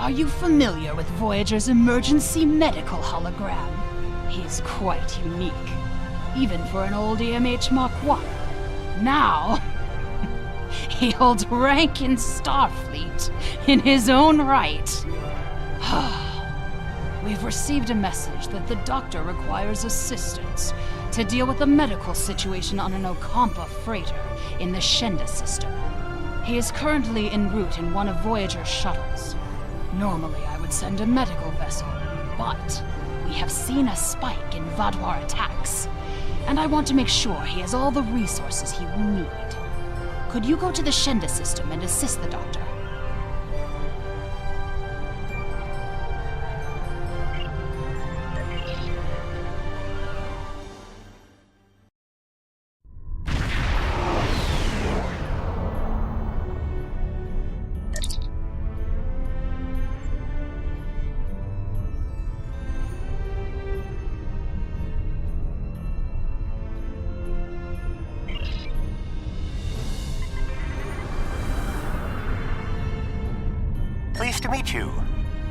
Are you familiar with Voyager's emergency medical hologram? He's quite unique, even for an old EMH Mark 1. Now, he holds rank in Starfleet in his own right. We've received a message that the Doctor requires assistance to deal with a medical situation on an Ocampa freighter in the Shenda system. He is currently en route in one of Voyager's shuttles. Normally, I would send a medical vessel, but we have seen a spike in Vaadwaur attacks, and I want to make sure he has all the resources he will need. Could you go to the Shenda system and assist the Doctor? Pleased to meet you.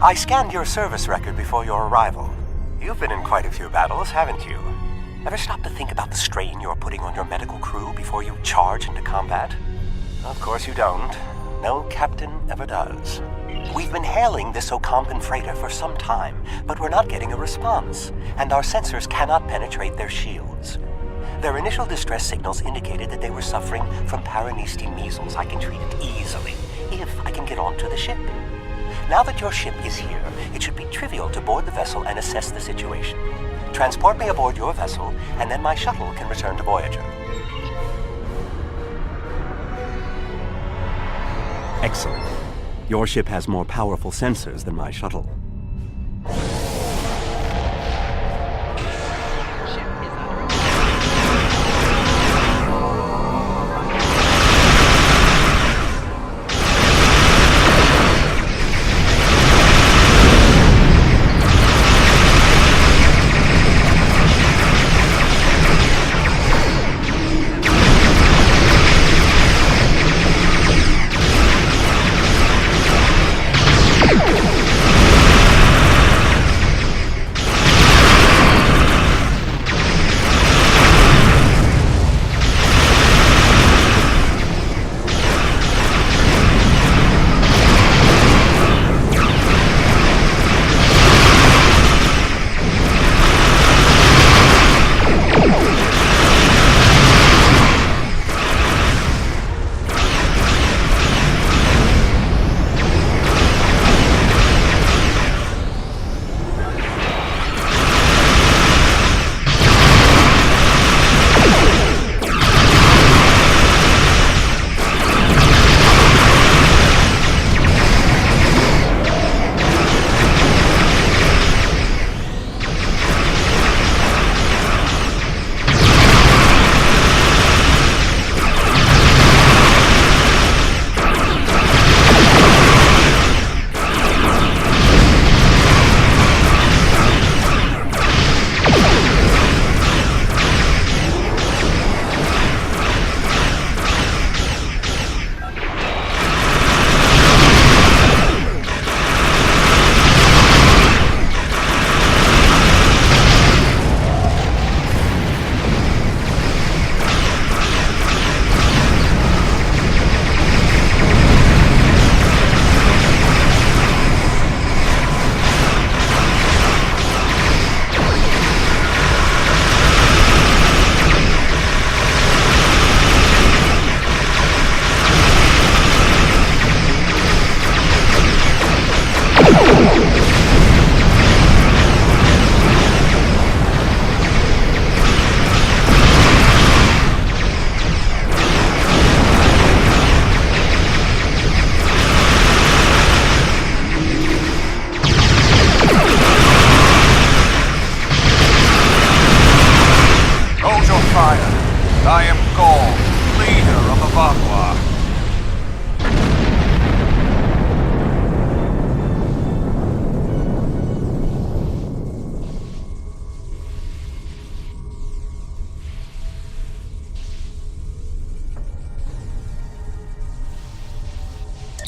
I scanned your service record before your arrival. You've been in quite a few battles, haven't you? Ever stop to think about the strain you're putting on your medical crew before you charge into combat? Of course you don't. No captain ever does. We've been hailing this Ocampan freighter for some time, but we're not getting a response, and our sensors cannot penetrate their shields. Their initial distress signals indicated that they were suffering from Paraniste measles. I can treat it easily, if I can get onto the ship. Now that your ship is here, it should be trivial to board the vessel and assess the situation. Transport me aboard your vessel, and then my shuttle can return to Voyager. Excellent. Your ship has more powerful sensors than my shuttle.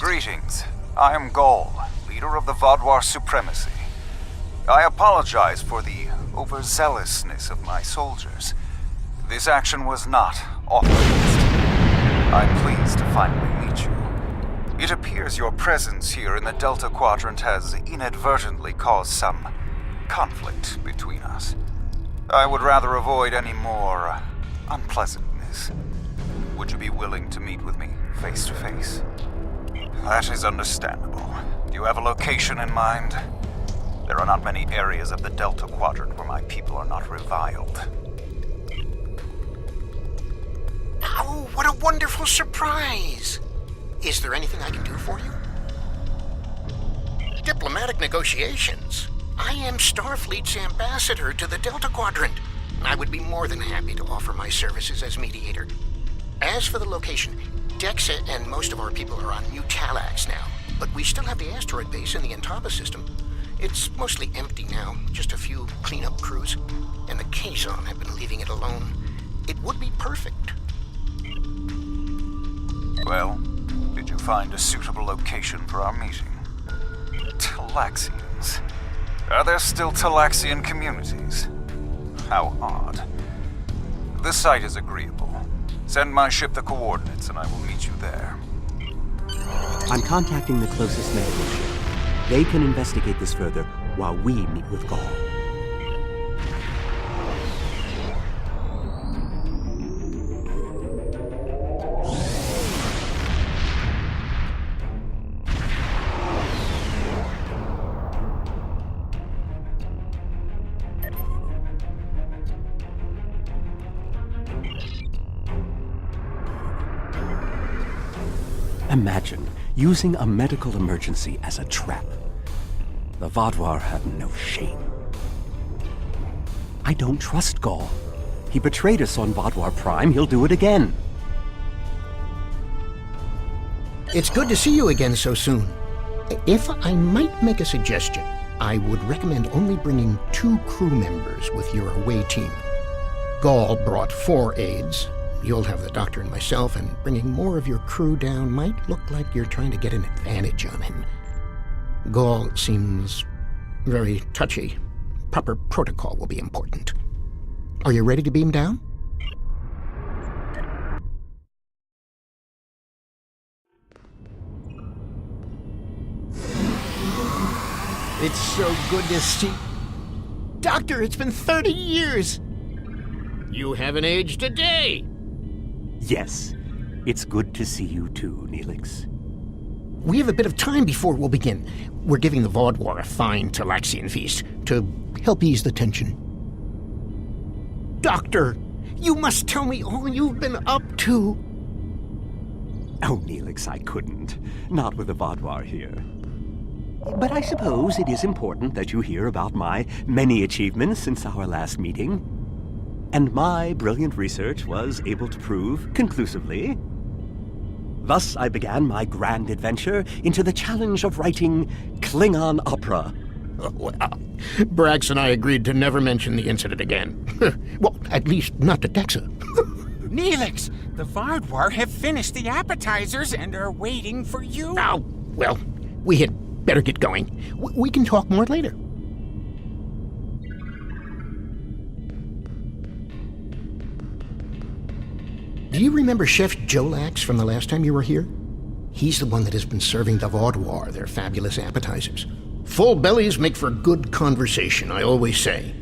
Greetings. I am Gaul, leader of the Vaadwaur supremacy. I apologize for the overzealousness of my soldiers. This action was not authorized. I'm pleased to finally meet you. It appears your presence here in the Delta Quadrant has inadvertently caused some conflict between us. I would rather avoid any more unpleasantness. Would you be willing to meet with me face to face? That is understandable. Do you have a location in mind? There are not many areas of the Delta Quadrant where my people are not reviled. Oh, what a wonderful surprise! Is there anything I can do for you? Diplomatic negotiations. I am Starfleet's ambassador to the Delta Quadrant. I would be more than happy to offer my services as mediator. As for the location, Dexa and most of our people are on New Talax now, but we still have the asteroid base in the Intaba system. It's mostly empty now, just a few cleanup crews, and the Kazon have been leaving it alone. It would be perfect. Well, did you find a suitable location for our meeting? Talaxians. Are there still Talaxian communities? How odd. The site is agreeable. Send my ship the coordinates and I will meet you there. I'm contacting the closest medical ship. They can investigate this further while we meet with Gaul. Imagine using a medical emergency as a trap. The Vaadwaur have no shame. I don't trust Gaul. He betrayed us on Vaadwaur Prime. He'll do it again. It's good to see you again so soon. If I might make a suggestion, I would recommend only bringing 2 crew members with your away team. Gaul brought 4 aides. You'll have the doctor and myself, and bringing more of your crew down might look like you're trying to get an advantage on him. Gaul seems very touchy. Proper protocol will be important. Are you ready to beam down? It's so good to see... Doctor, it's been 30 years! You haven't aged a day! Yes, it's good to see you too, Neelix. We have a bit of time before we'll begin. We're giving the Vaadwaur a fine Talaxian feast to help ease the tension. Doctor, you must tell me all you've been up to. Oh, Neelix, I couldn't. Not with the Vaadwaur here. But I suppose it is important that you hear about my many achievements since our last meeting. And my brilliant research was able to prove conclusively. Thus, I began my grand adventure into the challenge of writing Klingon opera. Oh, well, Brax and I agreed to never mention the incident again. Well, at least not to Dexa. Neelix, the Vaadwaur have finished the appetizers and are waiting for you. Oh, well, we had better get going. We can talk more later. Do you remember Chef Jolax from the last time you were here? He's the one that has been serving the Vaadwaur their fabulous appetizers. Full bellies make for good conversation, I always say.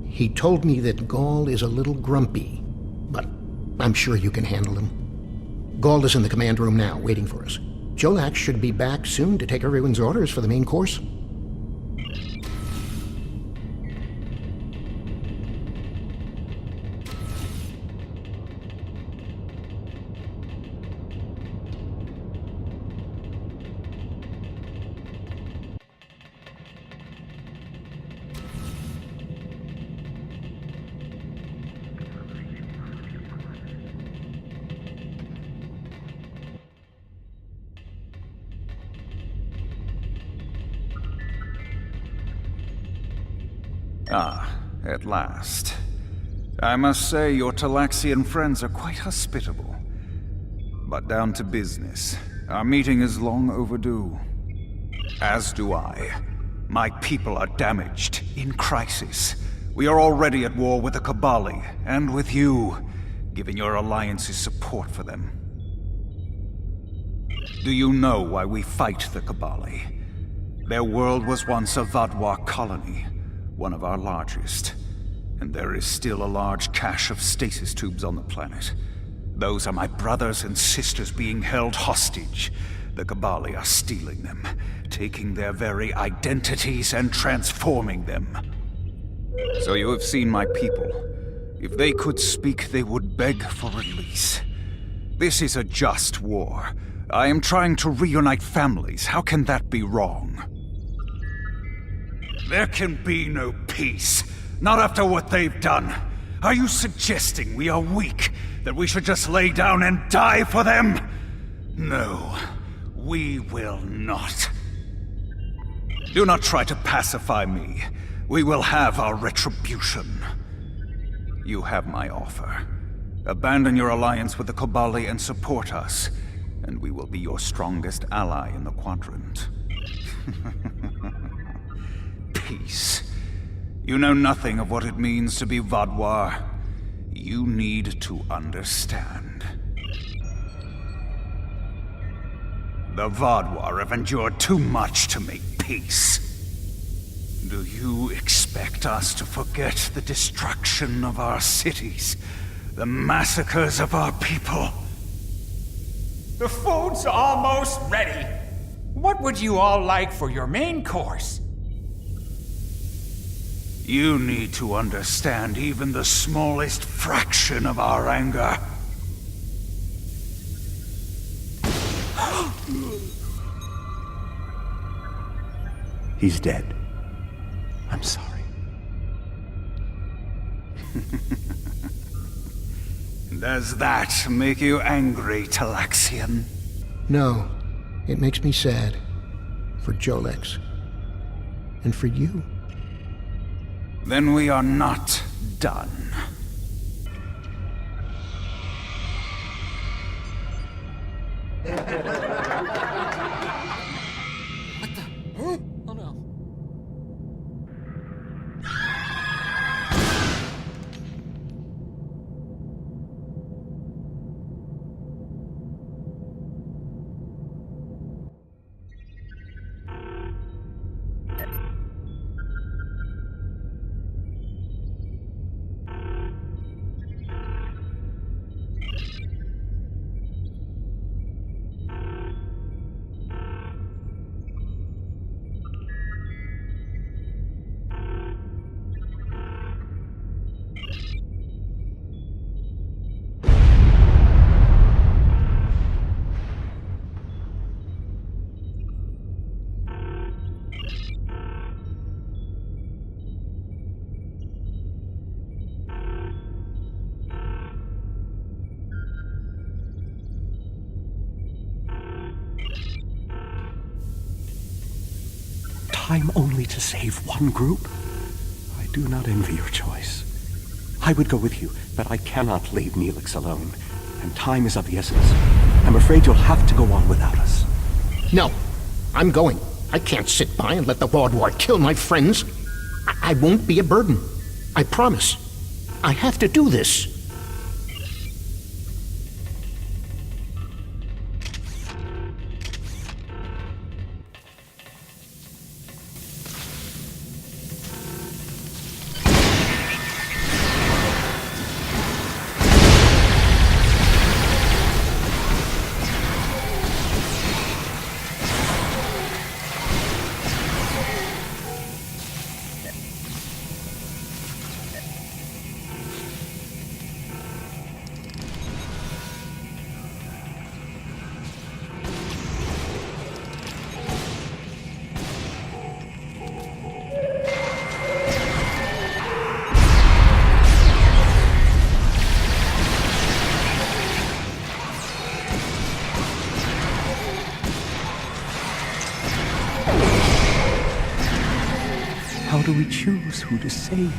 He told me that Gaul is a little grumpy, but I'm sure you can handle him. Gaul is in the command room now, waiting for us. Jolax should be back soon to take everyone's orders for the main course. Ah, at last. I must say your Talaxian friends are quite hospitable. But down to business. Our meeting is long overdue. As do I. My people are damaged, in crisis. We are already at war with the Cabali, and with you, giving your alliance's support for them. Do you know why we fight the Cabali? Their world was once a Vadwar colony, one of our largest. And there is still a large cache of stasis tubes on the planet. Those are my brothers and sisters being held hostage. The Cabali are stealing them, taking their very identities and transforming them. So you have seen my people. If they could speak, they would beg for release. This is a just war. I am trying to reunite families. How can that be wrong? There can be no peace. Not after what they've done. Are you suggesting we are weak? That we should just lay down and die for them? No, we will not. Do not try to pacify me. We will have our retribution. You have my offer. Abandon your alliance with the Cabali and support us, and we will be your strongest ally in the quadrant. Peace. You know nothing of what it means to be Vadwar. You need to understand. The Vadwar have endured too much to make peace. Do you expect us to forget the destruction of our cities? The massacres of our people? The food's almost ready. What would you all like for your main course? You need to understand even the smallest fraction of our anger. He's dead. I'm sorry. Does that make you angry, Talaxian? No, it makes me sad. For Jolex. And for you. Then we are not done. Time only to save one group? I do not envy your choice. I would go with you, but I cannot leave Neelix alone. And time is of the essence. I'm afraid you'll have to go on without us. No, I'm going. I can't sit by and let the Vaudwar kill my friends. I won't be a burden. I promise. I have to do this. How do we choose who to save?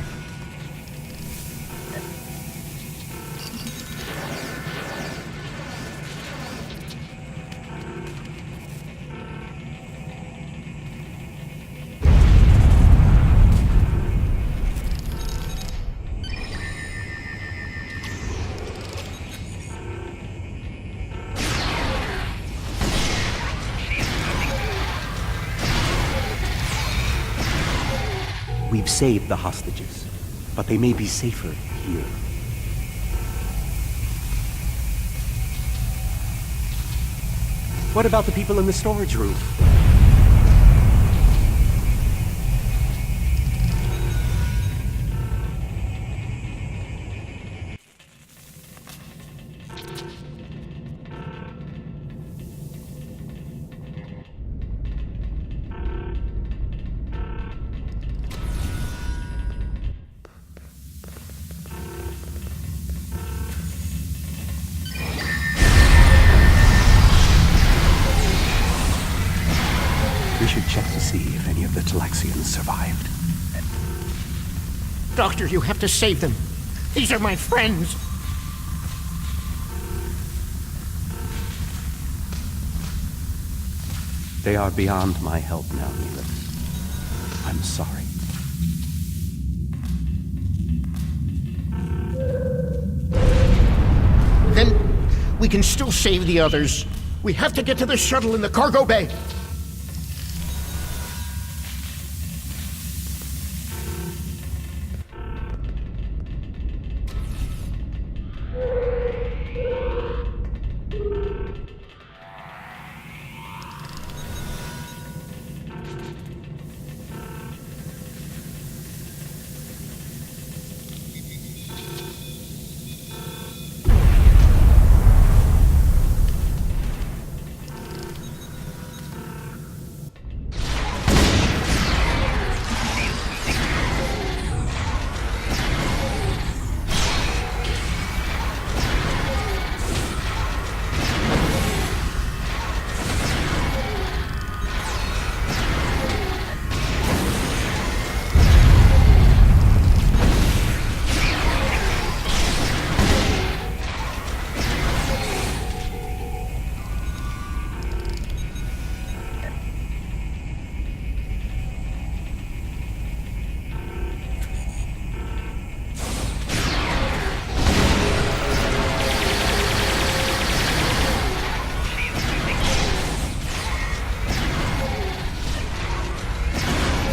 We've saved the hostages, but they may be safer here. What about the people in the storage room? We should check to see if any of the Talaxians survived. Doctor, you have to save them. These are my friends. They are beyond my help now, Neelix. I'm sorry. Then we can still save the others. We have to get to the shuttle in the cargo bay.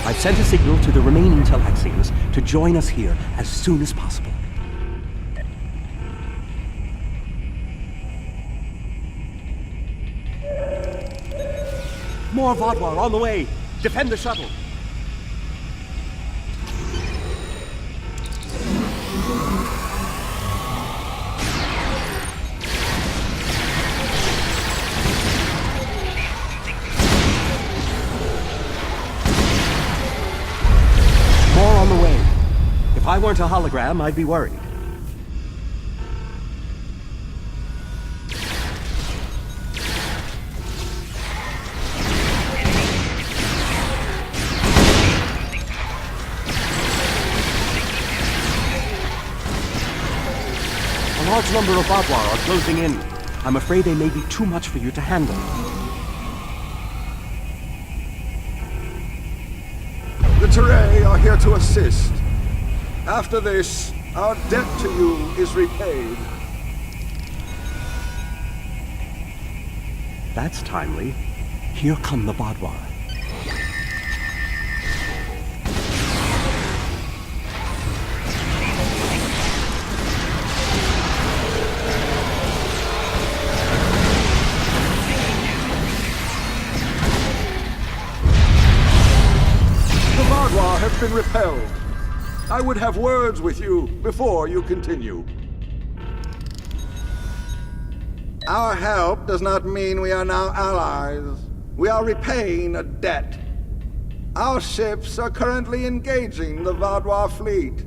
I've sent a signal to the remaining Talaxians to join us here as soon as possible. More Vodwar on the way! Defend the shuttle! If I weren't a hologram, I'd be worried. A large number of Vodwar are closing in. I'm afraid they may be too much for you to handle. The Teray are here to assist. After this, our debt to you is repaid. That's timely. Here come the Vodwar. The Vodwar have been repelled. I would have words with you before you continue. Our help does not mean we are now allies. We are repaying a debt. Our ships are currently engaging the Vodwar fleet.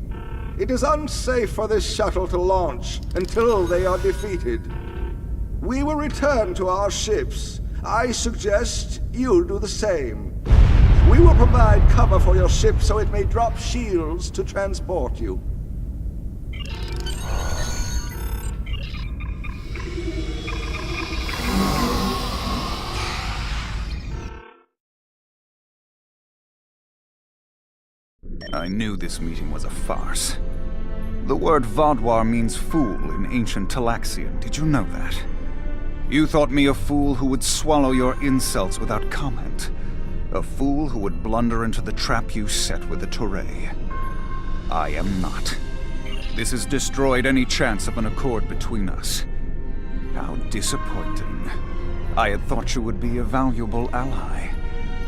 It is unsafe for this shuttle to launch until they are defeated. We will return to our ships. I suggest you do the same. We will provide cover for your ship so it may drop shields to transport you. I knew this meeting was a farce. The word Vodwar means fool in ancient Talaxian. Did you know that? You thought me a fool who would swallow your insults without comment. A fool who would blunder into the trap you set with the Touré. I am not. This has destroyed any chance of an accord between us. How disappointing. I had thought you would be a valuable ally.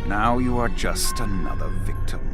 Now you are just another victim.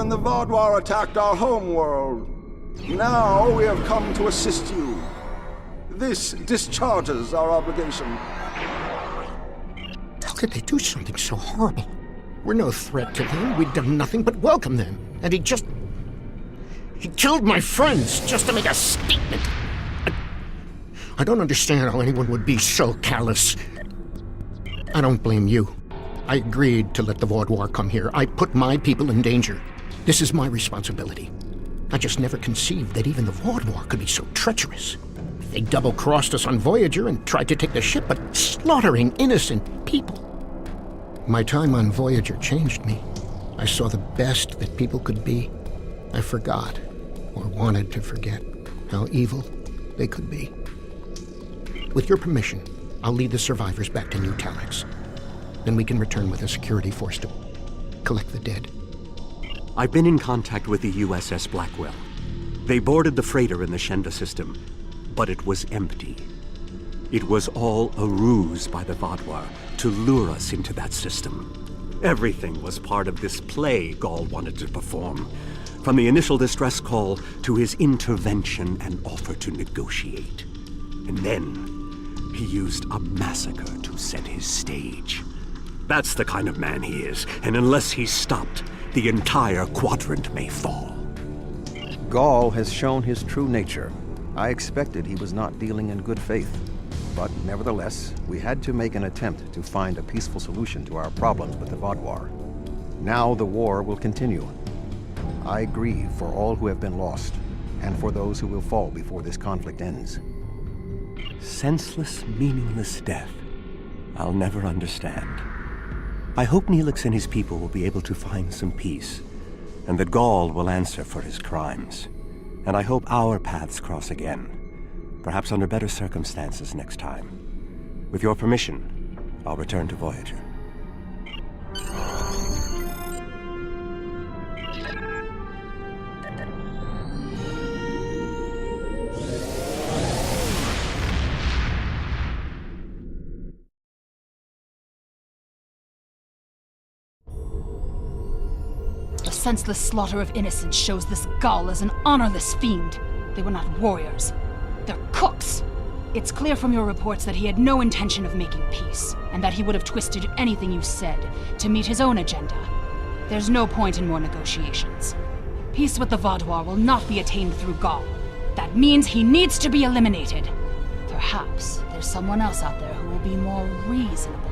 when the Vaadwaur attacked our homeworld. Now we have come to assist you. This discharges our obligation. How could they do something so horrible? We're no threat to them. We've done nothing but welcome them. And he killed my friends just to make a statement. I don't understand how anyone would be so callous. I don't blame you. I agreed to let the Vaadwaur come here. I put my people in danger. This is my responsibility. I just never conceived that even the Vaadwaur could be so treacherous. They double-crossed us on Voyager and tried to take the ship, but slaughtering innocent people. My time on Voyager changed me. I saw the best that people could be. I forgot, or wanted to forget, how evil they could be. With your permission, I'll lead the survivors back to New Talax. Then we can return with a security force to collect the dead. I've been in contact with the USS Blackwell. They boarded the freighter in the Shenda system, but it was empty. It was all a ruse by the Vaadwaur to lure us into that system. Everything was part of this play Gall wanted to perform, from the initial distress call to his intervention and offer to negotiate. And then he used a massacre to set his stage. That's the kind of man he is, and unless he's stopped, the entire quadrant may fall. Gall has shown his true nature. I expected he was not dealing in good faith. But nevertheless, we had to make an attempt to find a peaceful solution to our problems with the Vaadwaur. Now the war will continue. I grieve for all who have been lost, and for those who will fall before this conflict ends. Senseless, meaningless death. I'll never understand. I hope Neelix and his people will be able to find some peace, and that Gall will answer for his crimes. And I hope our paths cross again, perhaps under better circumstances next time. With your permission, I'll return to Voyager. The senseless slaughter of innocents shows this Gall as an honorless fiend. They were not warriors. They're cooks. It's clear from your reports that he had no intention of making peace, and that he would have twisted anything you said to meet his own agenda. There's no point in more negotiations. Peace with the Vaadwaur will not be attained through Gall. That means he needs to be eliminated. Perhaps there's someone else out there who will be more reasonable.